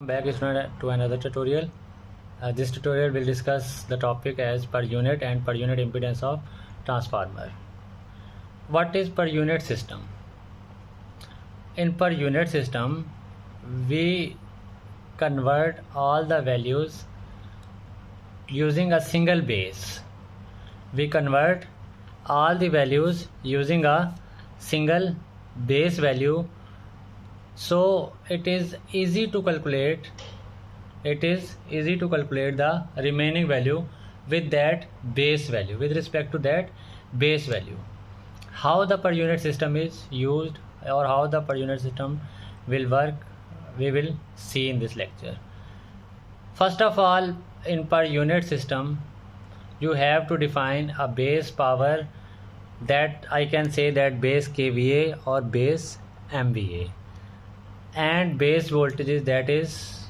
Back to another tutorial. This tutorial will discuss the topic as per unit and per unit impedance of transformer. What is per unit system? In per unit system, we convert all the values using a single base. We convert all the values using a single base value, so it is easy to calculate the remaining value with that base value, with respect to that base value. How the per unit system is used or how the per unit system will work, we will see in this lecture. First of all, in per unit system, you have to define a base power, that I can say that base kVA or base MVA, and base voltages, that is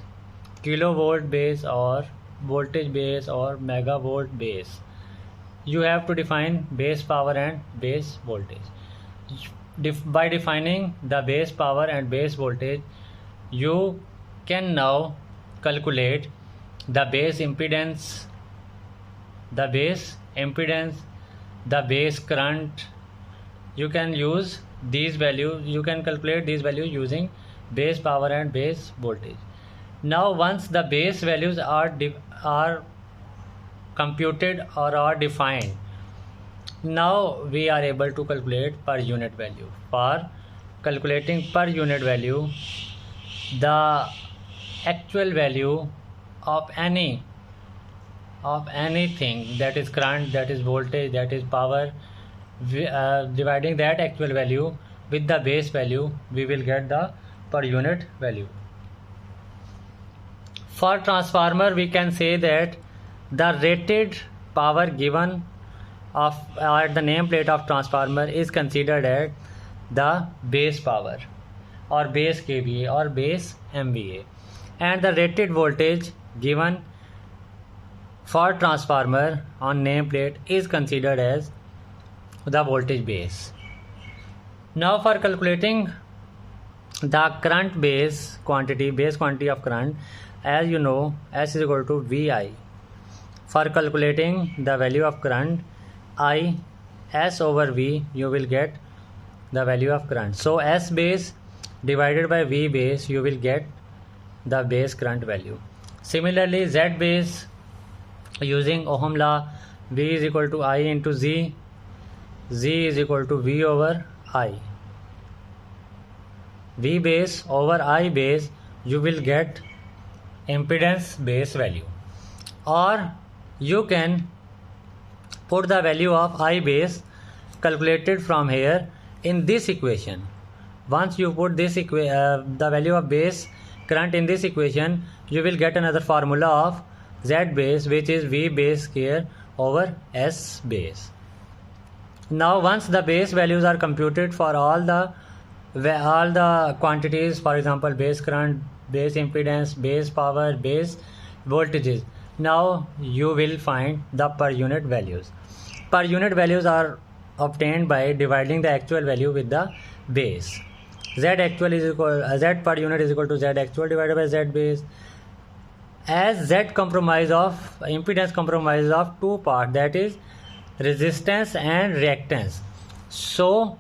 kilovolt base or voltage base or megavolt base. You have to define base power and base voltage. By defining the base power and base voltage, you can now calculate the base impedance, the base current. You can use these values, you can calculate these values using base power and base voltage. Now once the base values are computed or are defined, now we are able to calculate per unit value. For calculating per unit value, the actual value of anything, that is current, that is voltage, that is power, dividing that actual value with the base value, we will get the per unit value. For transformer, we can say that the rated power given at the nameplate of transformer is considered as the base power or base kVA or base MVA, and the rated voltage given for transformer on nameplate is considered as the voltage base. Now for calculating the current base quantity of current, as you know, S is equal to VI. For calculating the value of current, I S over V, you will get the value of current. So S base divided by V base, you will get the base current value. Similarly, Z base, using Ohm law, V is equal to I into Z, Z is equal to V over I. V base over I base, you will get impedance base value, or you can put the value of I base calculated from here in this equation. Once you put this the value of base current in this equation, you will get another formula of Z base, which is V base square over S base. Now once the base values are computed for all the quantities, for example base current, base impedance, base power, base voltages, now you will find the per unit values. Per unit values are obtained by dividing the actual value with the base. Z actual is equal, Z per unit is equal to Z actual divided by Z base. As Z impedance comprises of two parts, that is resistance and reactance. So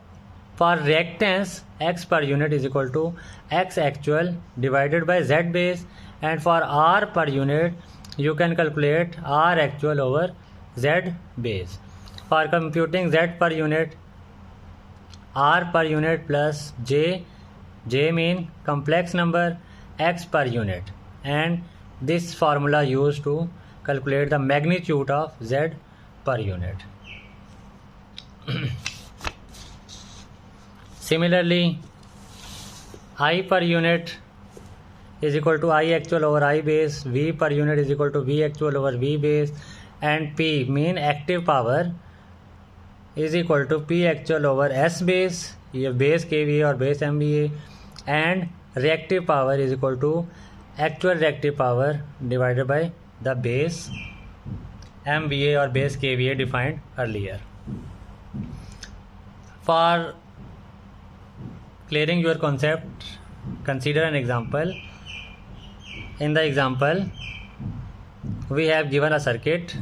for reactance, X per unit is equal to X actual divided by Z base, and for R per unit, you can calculate R actual over Z base. For computing Z per unit, R per unit plus J mean complex number, X per unit, and this formula used to calculate the magnitude of Z per unit. Similarly, I per unit is equal to I actual over I base, V per unit is equal to V actual over V base, and P mean active power is equal to P actual over S base, base kVA or base MVA, and reactive power is equal to actual reactive power divided by the base MVA or base kVA defined earlier. For clearing your concept, consider an example. In the example, we have given a circuit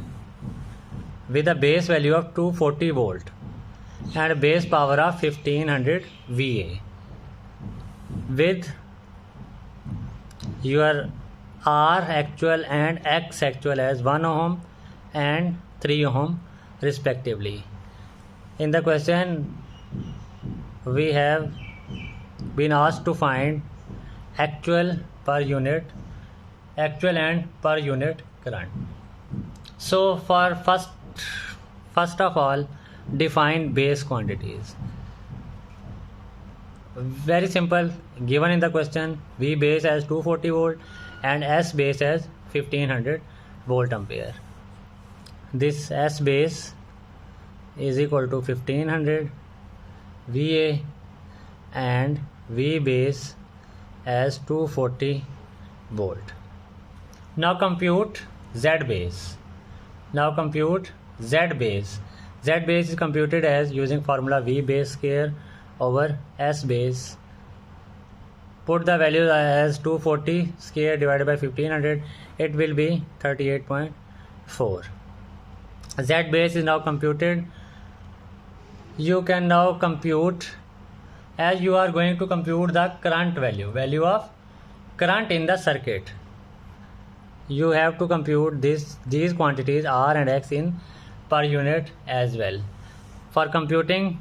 with a base value of 240 volt and a base power of 1500 VA with your R actual and X actual as 1 ohm and 3 ohm respectively. In the question, we have been asked to find actual and per unit current. So for first of all, define base quantities. Very simple. Given in the question, V base as 240 volt and S base as 1500 volt ampere. This S base is equal to 1500 VA and V base as 240 volt. Now compute Z base. Z base is computed as using formula V base square over S base. Put the value as 240 square divided by 1500, it will be 38.4. Z base is now computed. You can now compute, as you are going to compute the current value of current in the circuit. You have to compute these quantities R and X in per unit as well. For computing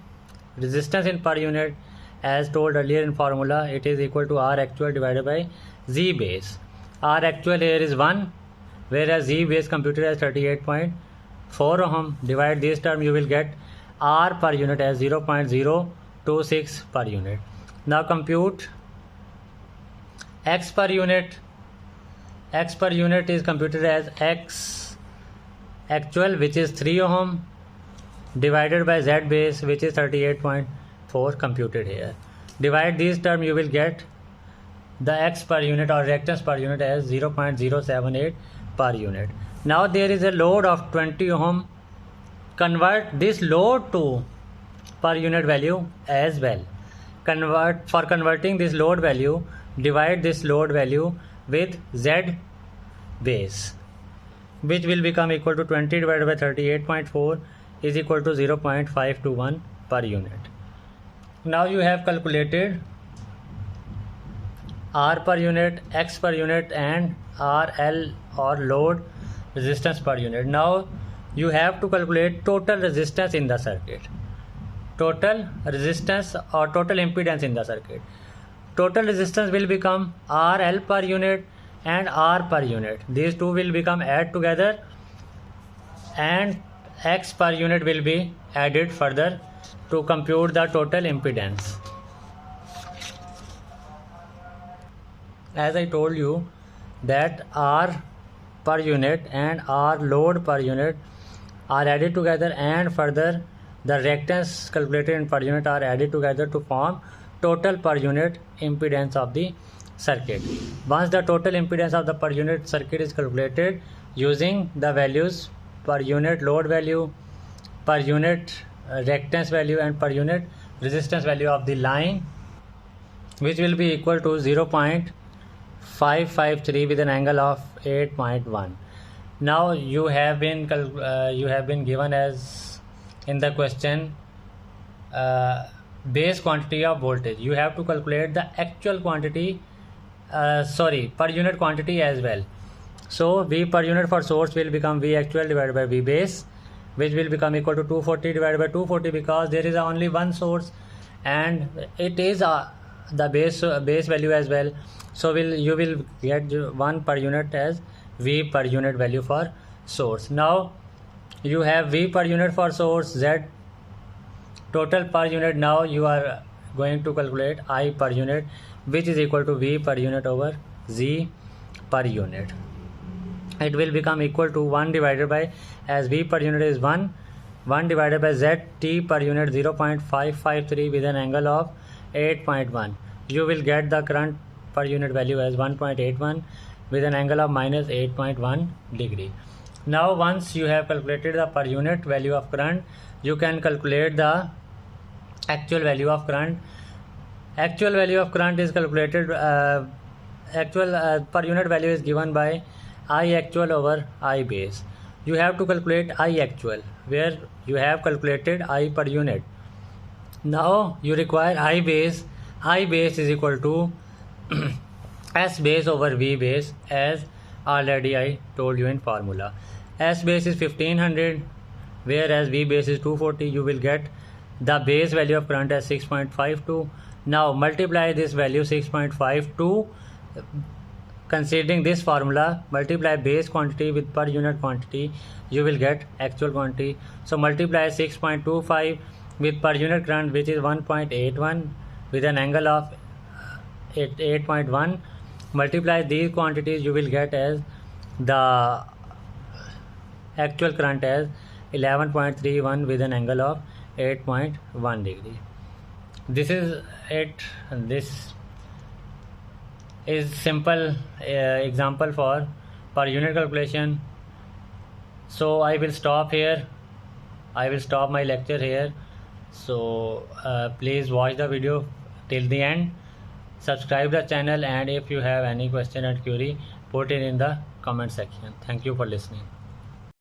resistance in per unit, as told earlier in formula, it is equal to R actual divided by Z base. R actual here is 1, whereas Z base computed as 38.4 ohm. Divide this term, you will get R per unit as 0.026 per unit. Now compute X per unit. X per unit is computed as X actual, which is 3 ohm, divided by Z base, which is 38.4 computed here. Divide these term, you will get the X per unit or reactance per unit as 0.078 per unit. Now there is a load of 20 ohm. Convert this load to per unit value as well. For converting this load value, divide this load value with Z base, which will become equal to 20 divided by 38.4 is equal to 0.521 per unit. Now you have calculated R per unit, X per unit and RL or load resistance per unit. Now you have to calculate total resistance in the circuit. Total resistance or total impedance in the circuit. Total resistance will become RL per unit and R per unit. These two will become add together and X per unit will be added further to compute the total impedance. As I told you that R per unit and R load per unit are added together and further the reactance calculated in per unit are added together to form total per unit impedance of the circuit. Once the total impedance of the per unit circuit is calculated using the values per unit load value, per unit reactance value and per unit resistance value of the line, which will be equal to 0.553 with an angle of 8.1. Now you have been given as in the question base quantity of voltage. You have to calculate the actual quantity per unit quantity as well. So V per unit for source will become V actual divided by V base, which will become equal to 240 divided by 240 because there is only one source and it is the base value as well. So you will get 1 per unit as V per unit value for source. Now you have V per unit for source, Z total per unit. Now you are going to calculate I per unit, which is equal to V per unit over Z per unit. It will become equal to 1 divided by, as V per unit is 1 divided by Z T per unit 0.553 with an angle of 8.1. You will get the current per unit value as 1.81 with an angle of minus 8.1 degree. Now once you have calculated the per unit value of current, you can calculate the actual value of current. Actual value of current is calculated actual per unit value is given by I actual over I base. You have to calculate I actual where you have calculated I per unit. Now you require I base. I base is equal to S base over V base, as already I told you in formula. S base is 1500 whereas V base is 240. You will get the base value of current as 6.52. Now multiply this value 6.52, considering this formula, multiply base quantity with per unit quantity, you will get actual quantity. So multiply 6.25 with per unit current, which is 1.81 with an angle of 8.1. multiply these quantities, you will get as the actual current as 11.31 with an angle of 8.1 degree. This is it. This is simple example for per unit calculation. So I will stop here. I will stop my lecture here. So please watch the video till the end. Subscribe the channel, and if you have any question or query, put it in the comment section. Thank you for listening.